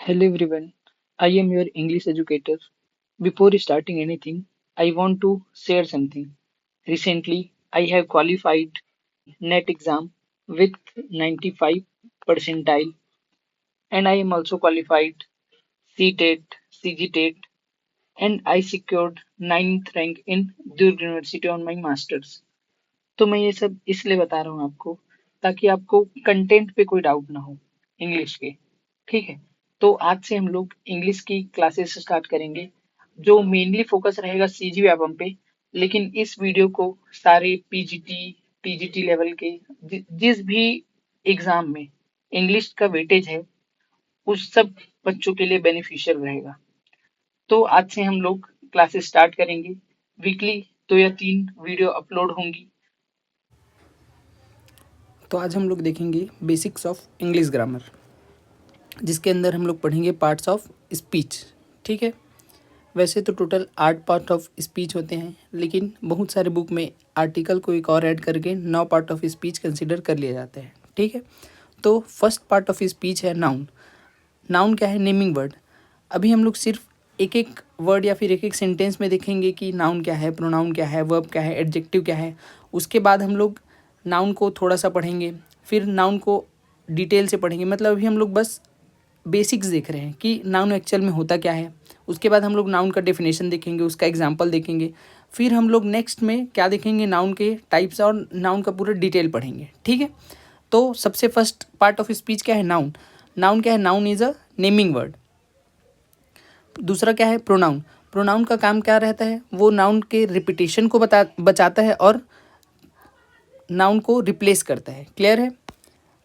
Hello everyone, I am your English educator. Before starting anything, I want to share something. Recently, I have qualified NET exam with 95 percentile and I am also qualified CTET, CGTET and I secured 9th rank in Durg University on my masters. तो मैं ये सब इसलिए बता रहा हूँ आपको ताकि आपको कंटेंट पे कोई डाउट ना हो इंग्लिश के। ठीक है, तो आज से हम लोग इंग्लिश की क्लासेस स्टार्ट करेंगे जो मेनली फोकस रहेगा सीजी व्यापम पे। लेकिन इस वीडियो को सारे पीजीटी टीजीटी लेवल के जिस भी एग्जाम में इंग्लिश का वेटेज है उस सब बच्चों के लिए बेनिफिशियल रहेगा। तो आज से हम लोग क्लासेस स्टार्ट करेंगे। वीकली 2 या 3 वीडियो अपलोड होंगी। तो आज हम लोग देखेंगे बेसिक्स ऑफ इंग्लिश ग्रामर, जिसके अंदर हम लोग पढ़ेंगे पार्ट्स ऑफ स्पीच। ठीक है, वैसे तो टोटल 8 पार्ट ऑफ स्पीच होते हैं, लेकिन बहुत सारे बुक में आर्टिकल को एक और ऐड करके 9 पार्ट ऑफ स्पीच कंसिडर कर लिए जाते हैं। ठीक है, तो फर्स्ट पार्ट ऑफ स्पीच है नाउन। नाउन क्या है? Naming word. अभी हम लोग सिर्फ एक एक वर्ड या फिर एक एक सेंटेंस में देखेंगे कि नाउन क्या है, प्रोनाउन क्या है, वर्ब क्या है, एडजेक्टिव क्या है। उसके बाद हम लोग नाउन को थोड़ा सा पढ़ेंगे, फिर नाउन को डिटेल से पढ़ेंगे। मतलब अभी हम लोग बस बेसिक्स देख रहे हैं कि नाउन एक्चुअल में होता क्या है। उसके बाद हम लोग नाउन का डेफिनेशन देखेंगे, उसका एग्जाम्पल देखेंगे। फिर हम लोग नेक्स्ट में क्या देखेंगे? नाउन के टाइप्स और नाउन का पूरा डिटेल पढ़ेंगे। ठीक है, तो सबसे फर्स्ट पार्ट ऑफ स्पीच क्या है? नाउन। नाउन क्या है? Noun is a naming word. दूसरा क्या है? प्रोनाउन। प्रोनाउन का काम क्या रहता है? वो नाउन के रिपीटेशन को बचाता है और नाउन को रिप्लेस करता है। क्लियर है?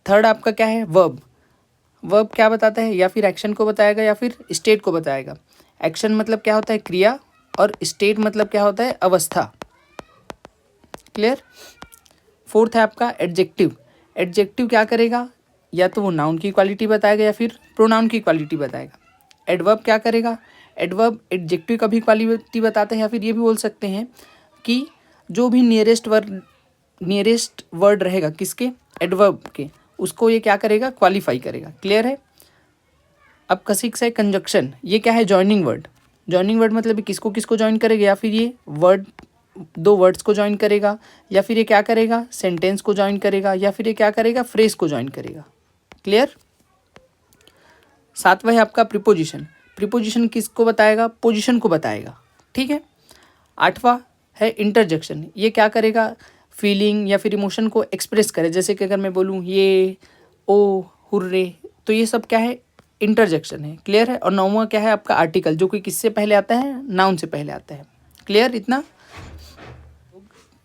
थर्ड आपका क्या है? वर्ब। वर्ब क्या बताता है? या फिर एक्शन को बताएगा या फिर स्टेट को बताएगा। एक्शन मतलब क्या होता है? क्रिया, और स्टेट मतलब क्या होता है? अवस्था। क्लियर? फोर्थ है आपका एडजेक्टिव। एडजेक्टिव क्या करेगा? या तो वो नाउन की क्वालिटी बताएगा या फिर प्रोनाउन की क्वालिटी बताएगा। एडवर्ब क्या करेगा? एडवर्ब एडजेक्टिव का भी क्वालिटी बताता है, या फिर ये भी बोल सकते हैं कि जो भी नियरेस्ट वर्ड रहेगा किसके? एडवर्ब के, उसको ये क्या करेगा? क्वालिफाई करेगा। क्लियर है? अब का सिक्स है कंजक्शन। ये क्या है? Joining word. जॉइनिंग वर्ड मतलब किसको किसको जॉइन करेगा? या फिर ये वर्ड दो वर्ड्स को जॉइन करेगा, या फिर ये क्या करेगा? सेंटेंस को जॉइन करेगा, या फिर ये क्या करेगा? फ्रेज को जॉइन करेगा। क्लियर? सातवां है आपका प्रीपोजिशन। प्रीपोजिशन किसको बताएगा? पोजिशन को बताएगा। ठीक है। आठवां है इंटरजेक्शन। ये क्या करेगा? फीलिंग या फिर इमोशन को एक्सप्रेस करे। जैसे कि अगर मैं बोलूँ ये, ओ, हुर्रे, तो ये सब क्या है? इंटरजेक्शन है। क्लियर है? और नौवां क्या है आपका? आर्टिकल, जो कि किससे पहले आता है? नाउन से पहले आता है। क्लियर? इतना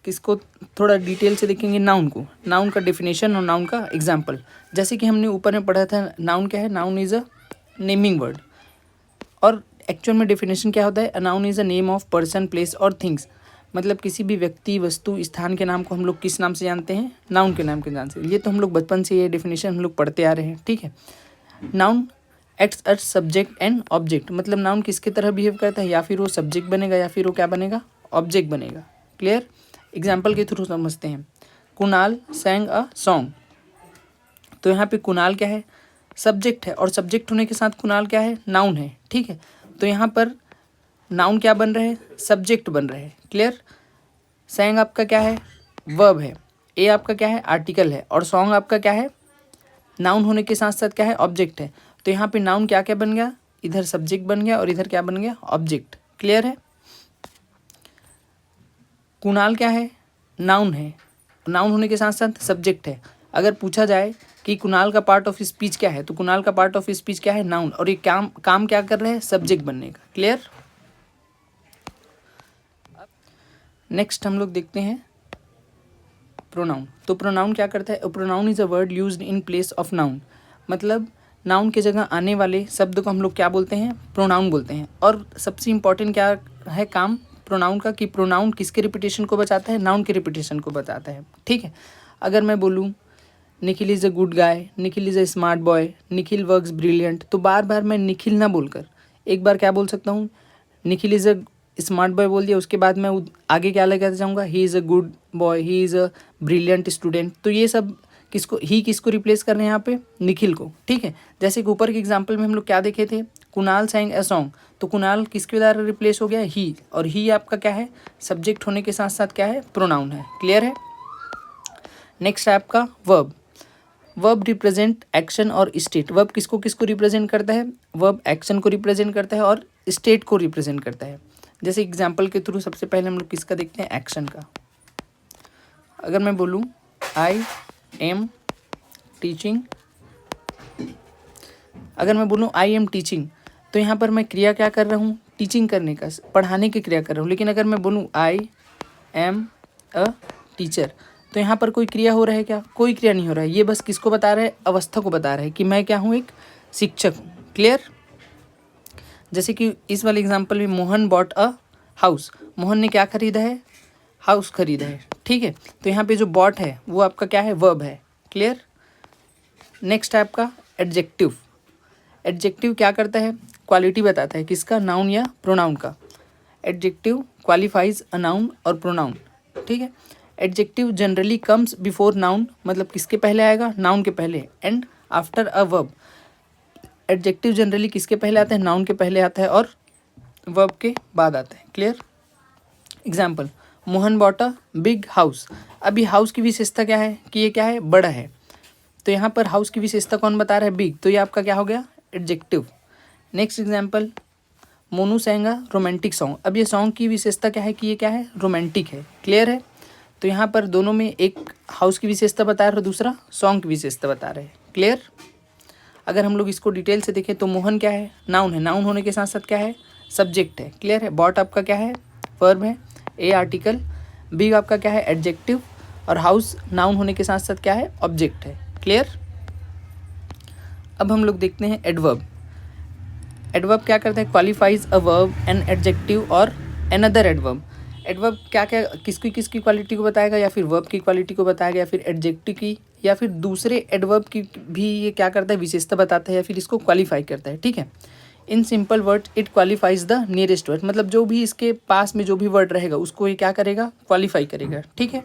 किसको थोड़ा डिटेल से देखेंगे? नाउन को, नाउन का डेफिनेशन और नाउन का एग्जाम्पल। जैसे कि हमने ऊपर में पढ़ा था, नाउन क्या है? Noun is a naming word. और एक्चुअल में डेफिनेशन क्या होता है? A noun is a name of person, place और थिंग्स। मतलब किसी भी व्यक्ति, वस्तु, स्थान के नाम को हम लोग किस नाम से जानते हैं? नाउन के नाम के नाम से। ये तो हम लोग बचपन से ये डेफिनेशन हम लोग पढ़ते आ रहे हैं। ठीक है। Noun acts as subject and object. मतलब नाउन किसकी तरह बिहेव करता है? या फिर वो सब्जेक्ट बनेगा या फिर वो क्या बनेगा? ऑब्जेक्ट बनेगा। क्लियर? एग्जाम्पल के थ्रू समझते हैं। Kunal सैंग a song. तो यहाँ पे कुणाल क्या है? सब्जेक्ट है, और सब्जेक्ट होने के साथ कुणाल क्या है? नाउन है। ठीक है, तो यहाँ पर नाउन क्या बन रहे हैं? सब्जेक्ट बन रहे हैं। क्लियर? सैंग आपका क्या है? वर्ब है। ए आपका क्या है? आर्टिकल है। और सॉन्ग आपका क्या है? नाउन होने के साथ साथ क्या है? ऑब्जेक्ट है। तो यहाँ पे नाउन क्या क्या बन गया? इधर सब्जेक्ट बन गया और इधर क्या बन गया? ऑब्जेक्ट। क्लियर है? कुणाल क्या है? नाउन है। नाउन होने के साथ साथ सब्जेक्ट है। अगर पूछा जाए कि कुणाल का पार्ट ऑफ स्पीच क्या है, तो कुणाल का पार्ट ऑफ स्पीच क्या है? नाउन। और ये काम काम क्या कर रहे हैं? सब्जेक्ट बनने का। क्लियर? नेक्स्ट हम लोग देखते हैं प्रोनाउन। तो प्रोनाउन क्या करता है? Pronoun is a word used in place of noun. मतलब नाउन के जगह आने वाले शब्द को हम लोग क्या बोलते हैं? प्रोनाउन बोलते हैं। और सबसे इम्पॉर्टेंट क्या है काम प्रोनाउन का? कि प्रोनाउन किसके रिपीटेशन को बचाता है? नाउन के रिपीटेशन को बताता है। ठीक है। अगर मैं बोलूँ Nikhil is a good guy, Nikhil is a smart boy, Nikhil works brilliant, तो बार बार मैं निखिल ना बोलकर एक बार क्या बोल सकता हूँ? Nikhil is a smart boy बोल दिया, उसके बाद मैं आगे क्या लगाता जाऊँगा? ही is a good boy, he is a brilliant student. तो ये सब किसको रिप्लेस कर रहे हैं यहाँ पे, निखिल को, ठीक है। जैसे कि ऊपर के एग्जाम्पल में हम लोग क्या देखे थे, कुणाल सैंग ए सॉन्ग, तो कुणाल किसके द्वारा रिप्लेस हो गया, ही, और ही आपका क्या है, सब्जेक्ट होने के साथ साथ क्या है, प्रोनाउन है। क्लियर है। नेक्स्ट है आपका वर्ब। वर्ब रिप्रेजेंट एक्शन और स्टेट। वर्ब किसको किसको रिप्रेजेंट करता है, वर्ब एक्शन को रिप्रेजेंट करता है और स्टेट को रिप्रेजेंट करता है। जैसे एग्जाम्पल के थ्रू सबसे पहले हम लोग किसका देखते हैं, एक्शन का। अगर मैं बोलूँ आई एम टीचिंग, अगर मैं बोलूँ आई एम टीचिंग, तो यहाँ पर मैं क्रिया क्या कर रहा हूँ, टीचिंग करने का, पढ़ाने की क्रिया कर रहा हूँ। लेकिन अगर मैं बोलूँ आई एम अ टीचर, तो यहाँ पर कोई क्रिया हो रहा है क्या, कोई क्रिया नहीं हो रहा है। ये बस किसको बता रहा है, अवस्था को बता रहा है कि मैं क्या हूँ, एक शिक्षक हूँ। क्लियर। जैसे कि इस वाले एग्जाम्पल में Mohan bought a house, Mohan ने क्या खरीदा है, हाउस खरीदा है, ठीक है। तो यहाँ पे जो बॉट है वो आपका क्या है, वर्ब है। क्लियर। नेक्स्ट है आपका एडजेक्टिव। एडजेक्टिव क्या करता है, क्वालिटी बताता है, किसका, नाउन या प्रोनाउन का। एडजेक्टिव क्वालिफाइज अ नाउन और प्रोनाउन, ठीक है। Adjective generally comes before noun, मतलब किसके पहले आएगा, नाउन के पहले, and after a verb. Adjective generally किसके पहले आता है, नाउन के पहले आता है और वर्ब के बाद आता है। Clear. Example, Mohan bought a big house. अभी हाउस की विशेषता क्या है कि ये क्या है, बड़ा है। तो यहाँ पर हाउस की विशेषता कौन बता रहा है, बिग, तो ये आपका क्या हो गया, adjective. Next example, Monu सैंग a romantic song. अब ये सॉन्ग की विशेषता क्या है कि ये क्या है, रोमांटिक है। क्लियर है। तो यहाँ पर दोनों में एक हाउस की विशेषता बता रहा है, दूसरा सॉन्ग की विशेषता बता रहे हैं। क्लियर। अगर हम लोग इसको डिटेल से देखें तो मोहन क्या है, नाउन है, नाउन होने के साथ साथ क्या है, सब्जेक्ट है। क्लियर है। बॉट आपका क्या है, वर्ब है, ए आर्टिकल, बिग आपका क्या है, एडजेक्टिव, और हाउस नाउन होने के साथ साथ क्या है, ऑब्जेक्ट है। क्लियर। अब हम लोग देखते हैं एडवर्ब। एडवर्ब क्या करता है, qualifies a verb, an adjective और अनदर एडवर्ब। एडवर्ब क्या क्या किसकी किसकी क्वालिटी को बताएगा, या फिर वर्ब की क्वालिटी को बताएगा, या फिर एडजेक्टिव की, या फिर दूसरे एडवर्ब की भी ये क्या करता है, विशेषता बताता है, या फिर इसको क्वालिफाई करता है। ठीक है। In simple word it qualifies the nearest word, मतलब जो भी इसके पास में जो भी वर्ड रहेगा उसको ये क्या करेगा, क्वालिफाई करेगा। ठीक है।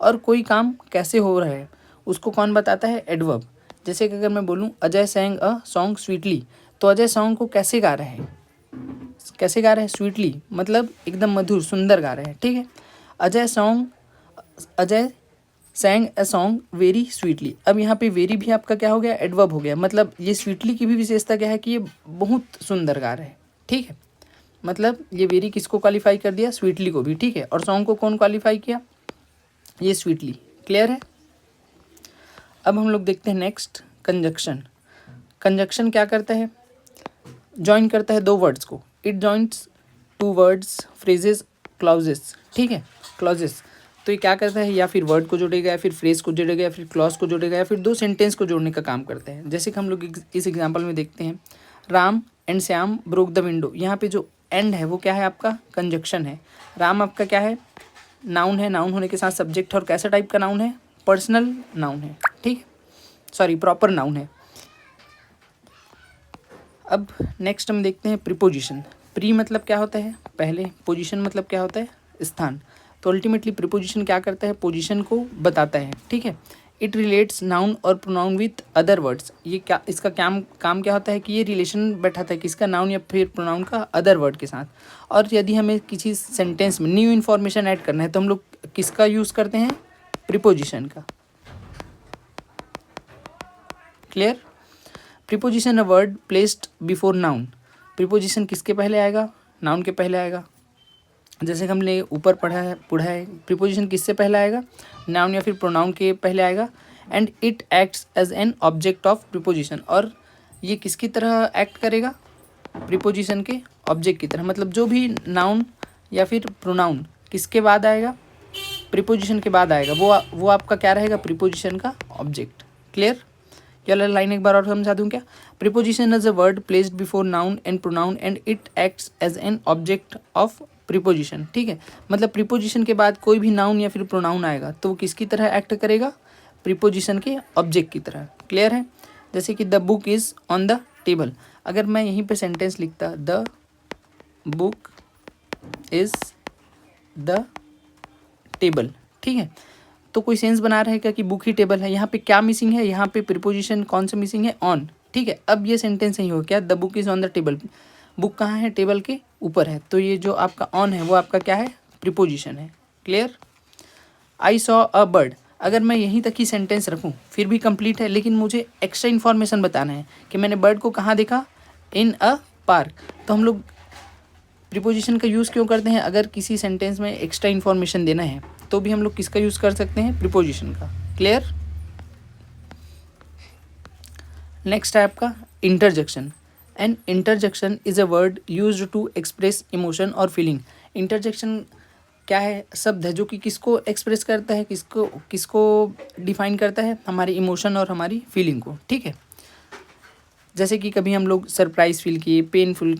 और कोई काम कैसे हो रहा है उसको कौन बताता है, एडवर्ब। जैसे कि अगर मैं बोलूँ अजय सैंग अ सॉन्ग स्वीटली, तो अजय सॉन्ग को कैसे गा रहे हैं, कैसे गा रहे हैं, स्वीटली, मतलब एकदम मधुर सुंदर गा रहे हैं। ठीक है। Ajay सैंग a song very sweetly. अब यहाँ पे वेरी भी आपका क्या हो गया, एडवर्ब हो गया। मतलब ये स्वीटली की भी विशेषता क्या है कि ये बहुत सुंदर गा रहे हैं। ठीक है। मतलब ये वेरी किसको क्वालिफाई कर दिया, स्वीटली को भी। ठीक है। और सॉन्ग को कौन क्वालिफाई किया, ये स्वीटली। क्लियर है। अब हम लोग देखते हैं नेक्स्ट, कंजक्शन। कंजक्शन क्या करता है, जॉइन करता है दो वर्ड्स को। It joints two words, phrases, clauses. ठीक है। क्लॉजेस, तो ये क्या करता है, या फिर वर्ड को जोड़ेगा, या फिर फ्रेज को जोड़ेगा, या फिर क्लॉज को जोड़ेगा, या फिर दो सेंटेंस को जोड़ने का काम करता है। जैसे कि हम लोग इस एग्जाम्पल में देखते हैं, Ram and Shyam broke the window. यहाँ पे जो एंड है वो क्या है, आपका कंजक्शन है। राम आपका क्या है, नाउन है, नाउन होने के साथ सब्जेक्ट है, और कैसा टाइप का नाउन है, पर्सनल नाउन है। ठीक है, सॉरी प्रॉपर नाउन है। अब नेक्स्ट हम देखते हैं प्रीपोजिशन। प्री मतलब क्या होता है, पहले, पोजीशन मतलब क्या होता है, स्थान। तो अल्टीमेटली प्रीपोजिशन क्या करता है, पोजीशन को बताता है। ठीक है। इट रिलेट्स नाउन और प्रोनाउन विथ अदर वर्ड्स। ये क्या, इसका काम क्या होता है कि ये रिलेशन बैठाता है किसका, नाउन या फिर प्रोनाउन का अदर वर्ड के साथ। और यदि हमें किसी सेंटेंस में न्यू इन्फॉर्मेशन ऐड करना है तो हम लोग किसका यूज़ करते हैं, प्रीपोजिशन का। क्लियर। प्रीपोजिशन अ word placed before noun. Preposition किसके पहले आएगा, नाउन के पहले आएगा। जैसे कि हमने ऊपर पढ़ा है प्रीपोजिशन किससे पहले आएगा, नाउन या फिर प्रोनाउन के पहले आएगा। And it acts as an object of preposition, और ये किसकी तरह एक्ट करेगा, प्रीपोजिशन के ऑब्जेक्ट की तरह। मतलब जो भी नाउन या फिर प्रोनाउन किसके बाद आएगा, प्रीपोजिशन के बाद आएगा, वो आपका क्या रहेगा, प्रीपोजिशन का ऑब्जेक्ट। क्लियर। ये लाइन एक बार और समझा दूं क्या, preposition is a word placed before noun and pronoun and it acts as an object of preposition. ठीक है। मतलब प्रीपोजिशन के बाद कोई भी नाउन या फिर प्रोनाउन आएगा तो वो किसकी तरह एक्ट करेगा, प्रीपोजिशन के ऑब्जेक्ट की तरह। क्लियर है। जैसे कि the book is on the table. अगर मैं यहीं पे सेंटेंस लिखता, the book is the table, ठीक है, तो कोई सेंस बना रहा है क्या कि बुक ही टेबल है। यहाँ पे क्या मिसिंग है, यहाँ पे प्रीपोजिशन कौन सा मिसिंग है, ऑन। ठीक है, अब ये सेंटेंस नहीं हो क्या, the book is on the table, book कहाँ है, टेबल के ऊपर है। तो ये जो आपका ऑन है वो आपका क्या है, प्रीपोजिशन है। Clear. I saw a bird, अगर मैं यहीं तक ही सेंटेंस रखूँ फिर भी कंप्लीट है, लेकिन मुझे एक्स्ट्रा इन्फॉर्मेशन बताना है कि मैंने बर्ड को कहाँ देखा, इन अ पार्क। तो हम लोग प्रीपोजिशन का यूज़ क्यों करते हैं, अगर किसी सेंटेंस में एक्स्ट्रा इन्फॉर्मेशन देना है तो भी हम लोग किसका यूज़ कर सकते हैं, प्रीपोजिशन का। क्लियर। नेक्स्ट है आपका interjection. An interjection is a word used to express emotion और फीलिंग। इंटरजेक्शन क्या है, शब्द है जो कि किसको एक्सप्रेस करता है, किसको किसको डिफाइन करता है, हमारे इमोशन और हमारी फीलिंग को। ठीक है, जैसे कि कभी हम लोग सरप्राइज फील किए, पेनफुल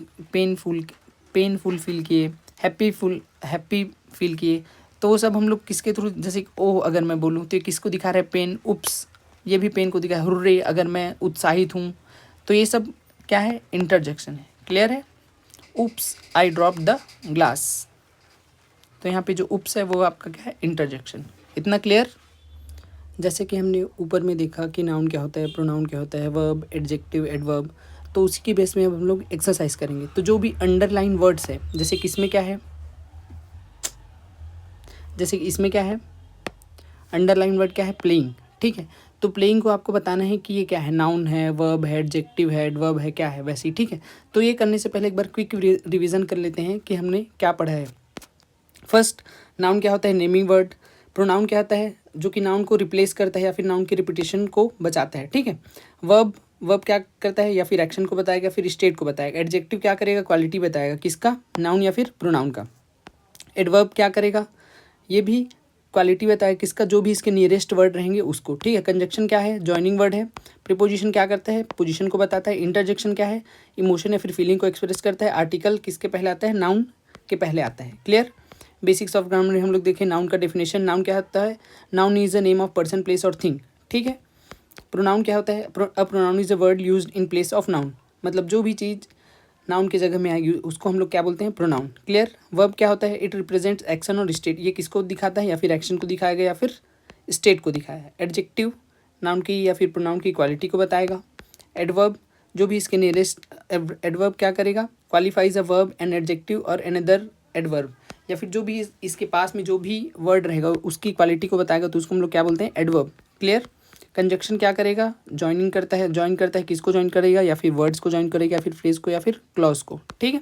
पेनफुल फील किए, हैप्पी फील किए, तो वो सब हम लोग किसके थ्रू, जैसे ओ अगर मैं बोलूँ तो ये किसको दिखा रहा है, पेन, उप्स, ये भी पेन को दिखा है। हुर्रे अगर मैं उत्साहित हूँ, तो ये सब क्या है, इंटरजेक्शन है। क्लियर है। उप्स आई ड्रॉप द ग्लास, तो यहाँ पे जो उप्स है वो आपका क्या है, इंटरजेक्शन। इतना क्लियर। जैसे कि हमने ऊपर में देखा कि नाउन क्या होता है, प्रोनाउन क्या होता है, वर्ब, एडजेक्टिव, एडवर्ब, तो उसी के बेस में अब हम लोग एक्सरसाइज करेंगे। तो जो भी अंडरलाइन वर्ड्स है, जैसे कि इसमें क्या है, जैसे कि इसमें क्या है, अंडरलाइन वर्ड क्या है, प्लेइंग। ठीक है, तो प्लेइंग को आपको बताना है कि ये क्या है, नाउन है, वर्ब है, एडजेक्टिव है, एडवर्ब है, क्या है वैसे ही। ठीक है, तो ये करने से पहले एक बार क्विक रिवीजन कर लेते हैं कि हमने क्या पढ़ा है। फर्स्ट, नाउन क्या होता है, नेमिंग वर्ड। प्रोनाउन क्या होता है, जो कि नाउन को रिप्लेस करता है या फिर नाउन की रिपीटेशन को बचाता है। ठीक है। वर्ब, वर्ब क्या करता है, या फिर एक्शन को बताएगा, फिर स्टेट को बताएगा। एडजेक्टिव क्या करेगा, क्वालिटी बताएगा, किसका, नाउन या फिर प्रोनाउन का। एडवर्ब क्या करेगा, ये भी क्वालिटी बताएगा, किसका, जो भी इसके नियरेस्ट वर्ड रहेंगे उसको। ठीक है। कंजक्शन क्या है, जॉइनिंग वर्ड है। प्रीपोजिशन क्या करता है, पोजीशन को बताता है। इंटरजेक्शन क्या है, इमोशन या फिर फीलिंग को एक्सप्रेस करता है। आर्टिकल किसके पहले आता है, नाउन के पहले आता है। क्लियर। बेसिक्स ऑफ ग्रामर में हम लोग देखें, नाउन का डेफिनेशन, नाउन क्या होता है, noun is a name of person, place और थिंग। ठीक है। प्रोनाउन क्या होता है, a pronoun is a word used in place of noun, मतलब जो भी चीज़ नाउन की जगह में आएगी उसको हम लोग क्या बोलते हैं, प्रोनाउन। क्लियर। वर्ब क्या होता है, इट रिप्रेजेंट्स एक्शन और स्टेट, ये किसको दिखाता है, या फिर एक्शन को दिखाएगा या फिर स्टेट को दिखाया। एडजेक्टिव नाउन की या फिर प्रोनाउन की क्वालिटी को बताएगा। एडवर्ब, जो भी इसके नियरेस्ट, एडवर्ब क्या करेगा, qualifies a verb and adjective और अनदर एडवर्ब, या फिर जो भी इसके पास में जो भी वर्ड रहेगा उसकी क्वालिटी को बताएगा, तो उसको हम लोग क्या बोलते हैं, एडवर्ब। क्लियर। कंजक्शन क्या करेगा, ज्वाइनिंग करता है, ज्वाइन करता है, किसको ज्वाइन करेगा, या फिर वर्ड्स को ज्वाइन करेगा, या फिर फ्रेज को, या फिर क्लॉज को। ठीक है।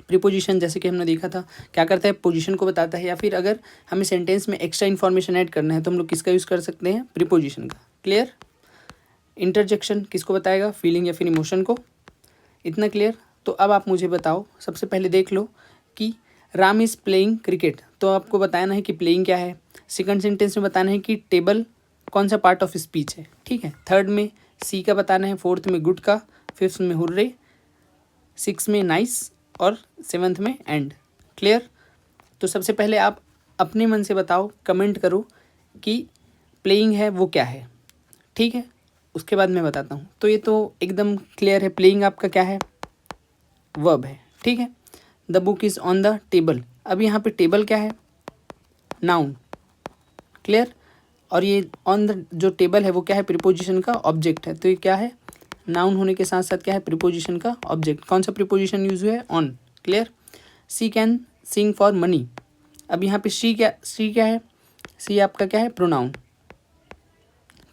प्रीपोजिशन जैसे कि हमने देखा था, क्या करता है, पोजीशन को बताता है, या फिर अगर हमें सेंटेंस में एक्स्ट्रा इन्फॉर्मेशन ऐड करना है तो हम लोग किसका यूज़ कर सकते हैं, प्रीपोजिशन का। क्लियर। इंटरजेक्शन किसको बताएगा, फीलिंग या फिर इमोशन को। इतना क्लियर। तो अब आप मुझे बताओ, सबसे पहले देख लो कि राम इज़ प्लेइंग क्रिकेट, तो आपको बताना है कि प्लेइंग क्या है। सेकंड सेंटेंस में बताना है कि टेबल कौन सा पार्ट ऑफ स्पीच है। ठीक है। थर्ड में सी का बताना है, फोर्थ में गुड का, फिफ्थ में हुर्रे, सिक्स में नाइस और सेवन्थ में एंड। क्लियर। तो सबसे पहले आप अपने मन से बताओ, कमेंट करो कि प्लेइंग है वो क्या है। ठीक है, उसके बाद मैं बताता हूँ। तो ये तो एकदम क्लियर है, प्लेइंग आपका क्या है, वर्ब है। ठीक है। The book is on the table, अब यहाँ पे टेबल क्या है, नाउन। क्लियर। और ये ऑन द जो टेबल है वो क्या है, प्रीपोजिशन का ऑब्जेक्ट है, तो ये क्या है, नाउन होने के साथ साथ क्या है, प्रीपोजिशन का ऑब्जेक्ट। कौन सा प्रीपोजिशन यूज हुआ है, on. Clear. She can sing for money, अब यहाँ पे सी क्या है, सी आपका क्या है, प्रोनाउन।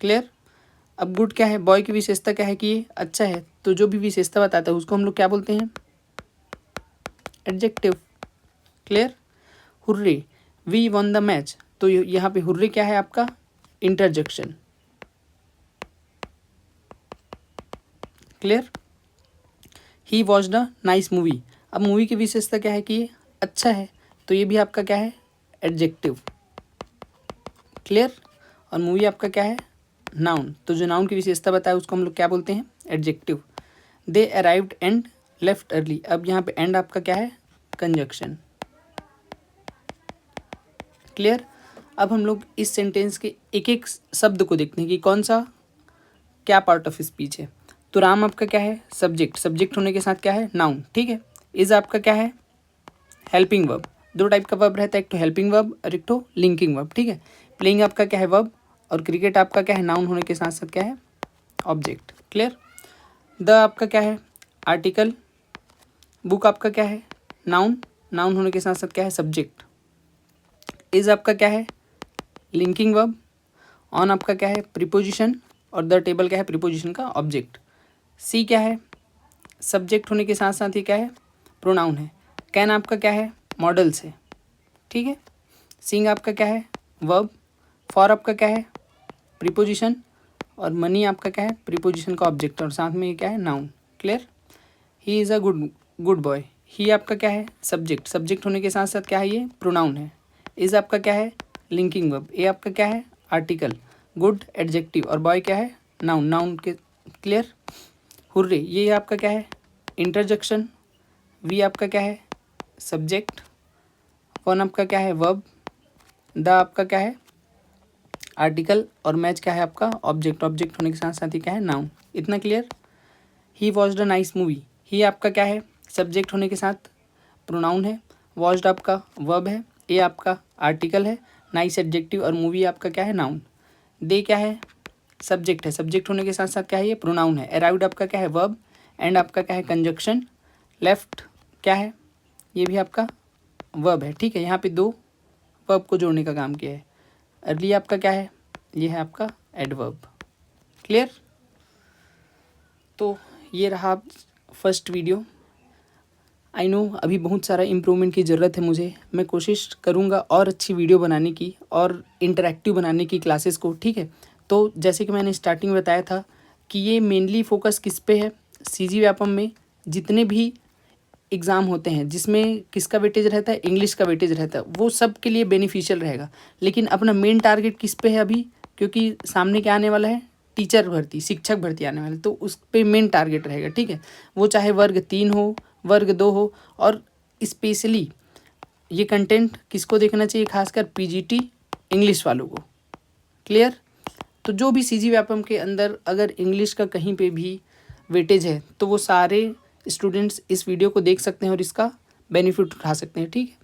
क्लियर। अब गुड क्या है, बॉय की विशेषता क्या है कि ये अच्छा है, तो जो भी विशेषता बताता है उसको हम लोग क्या बोलते हैं, adjective. Clear. Hurray, we won the match, तो यहाँ पे हुर्रे क्या है आपका, interjection. Clear. He watched a nice movie, अब मूवी की विशेषता क्या है कि ये अच्छा है, तो ये भी आपका क्या है, एडजेक्टिव। क्लियर। और मूवी आपका क्या है, नाउन, तो जो नाउन की विशेषता बताया उसको हम लोग क्या बोलते हैं, adjective. They arrived and left early, अब यहाँ पे एंड आपका क्या है, कंजक्शन। क्लियर। अब हम लोग इस सेंटेंस के एक एक शब्द को देखते हैं कि कौन सा क्या पार्ट ऑफ स्पीच है। तो राम आपका क्या है, सब्जेक्ट, सब्जेक्ट होने के साथ क्या है, नाउन। ठीक है। इज आपका क्या है, हेल्पिंग वर्ब, दो टाइप का वर्ब रहता है, एक तो हेल्पिंग वर्ब और एक तो लिंकिंग वर्ब, ठीक है। प्लेइंग आपका क्या है, वर्ब, और क्रिकेट आपका क्या है, नाउन होने के साथ साथ क्या है, ऑब्जेक्ट। क्लियर। द आपका क्या है, आर्टिकल। बुक आपका क्या है, नाउन, नाउन होने के साथ साथ क्या है, सब्जेक्ट। इज आपका क्या है, लिंकिंग वर्ब। ऑन आपका क्या है, प्रीपोजिशन, और द टेबल क्या है, प्रीपोजिशन का ऑब्जेक्ट। सी क्या है, सब्जेक्ट होने के साथ साथ ये क्या है, प्रोनाउन है। कैन आपका क्या है, मॉडल से, ठीक है। सिंग आपका क्या है, वर्ब। फॉर आपका क्या है, प्रीपोजिशन, और मनी आपका क्या है, प्रीपोजिशन का ऑब्जेक्ट, और साथ में ये क्या है, noun. Clear. He is a good good boy. He आपका क्या है, सब्जेक्ट, सब्जेक्ट होने के साथ साथ क्या है, ये प्रोनाउन है। इज़ आपका क्या है, लिंकिंग वर्ब। ए आपका क्या है, आर्टिकल। गुड एडजेक्टिव, और बॉय क्या है, नाउन, नाउन के। क्लियर। हुर्रे ये आपका क्या है, इंटरजेक्शन। वी आपका क्या है, सब्जेक्ट। वन आपका क्या है, वर्ब। द आपका क्या है, आर्टिकल, और मैच क्या है आपका, ऑब्जेक्ट, ऑब्जेक्ट होने के साथ साथ ही क्या है, नाउन। इतना clear. He watched a nice movie. He आपका क्या है, सब्जेक्ट होने के साथ प्रोनाउन है। वॉच्ड आपका वर्ब है। ए आपका आर्टिकल है। नाइस एडजेक्टिव, और मूवी आपका क्या है, नाउन। दे क्या है, सब्जेक्ट है, सब्जेक्ट होने के साथ साथ क्या है, ये प्रोनाउन है। अराइव्ड आपका क्या है, वर्ब। एंड आपका क्या है, कंजक्शन। लेफ्ट क्या है, ये भी आपका वर्ब है, ठीक है। यहाँ पे दो वर्ब को जोड़ने का काम किया है। अर्ली आपका क्या है, ये है आपका एडवर्ब। क्लियर। तो ये रहा फर्स्ट वीडियो। आई नो अभी बहुत सारा इम्प्रूवमेंट की ज़रूरत है मुझे। मैं कोशिश करूँगा और अच्छी वीडियो बनाने की और इंटरेक्टिव बनाने की क्लासेस को, ठीक है। तो जैसे कि मैंने स्टार्टिंग में बताया था कि ये मेनली फोकस किस पे है, सीजी व्यापम में जितने भी एग्ज़ाम होते हैं जिसमें किसका वेटेज रहता है, इंग्लिश का वेटेज रहता है, वो सब के लिए बेनिफिशियल रहेगा। लेकिन अपना मेन टारगेट किस पे है अभी, क्योंकि सामने क्या आने वाला है, टीचर भर्ती, शिक्षक भर्ती आने वाले, तो उस पे मेन टारगेट रहेगा, ठीक है। वो चाहे वर्ग 3 हो, वर्ग 2 हो, और स्पेशली ये कंटेंट किसको देखना चाहिए, खासकर पीजीटी इंग्लिश वालों को। क्लियर। तो जो भी सीजी व्यापम के अंदर अगर इंग्लिश का कहीं पे भी वेटेज है तो वो सारे स्टूडेंट्स इस वीडियो को देख सकते हैं और इसका बेनिफिट उठा सकते हैं, ठीक है।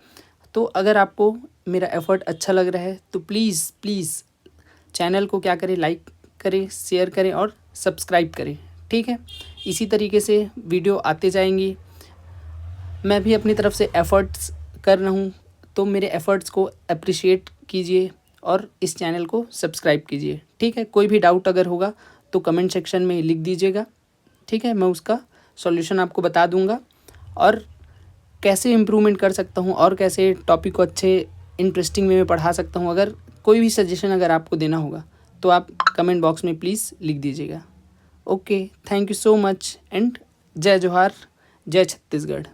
तो अगर आपको मेरा एफर्ट अच्छा लग रहा है तो प्लीज़ प्लीज़ चैनल को क्या करें, लाइक करें, शेयर करें और सब्सक्राइब करें, ठीक है। इसी तरीके से वीडियो आते जाएंगी। मैं भी अपनी तरफ से एफ़र्ट्स कर रहा हूँ, तो मेरे एफ़र्ट्स को अप्रिशिएट कीजिए और इस चैनल को सब्सक्राइब कीजिए, ठीक है। कोई भी डाउट अगर होगा तो कमेंट सेक्शन में लिख दीजिएगा, ठीक है। मैं उसका सॉल्यूशन आपको बता दूंगा और कैसे इम्प्रूवमेंट कर सकता हूँ और कैसे टॉपिक को अच्छे इंटरेस्टिंग वे में पढ़ा सकता हूँ। अगर कोई भी सजेशन अगर आपको देना होगा तो आप कमेंट बॉक्स में प्लीज़ लिख दीजिएगा। Okay, thank you so much and जय जोहार, जय छत्तीसगढ़।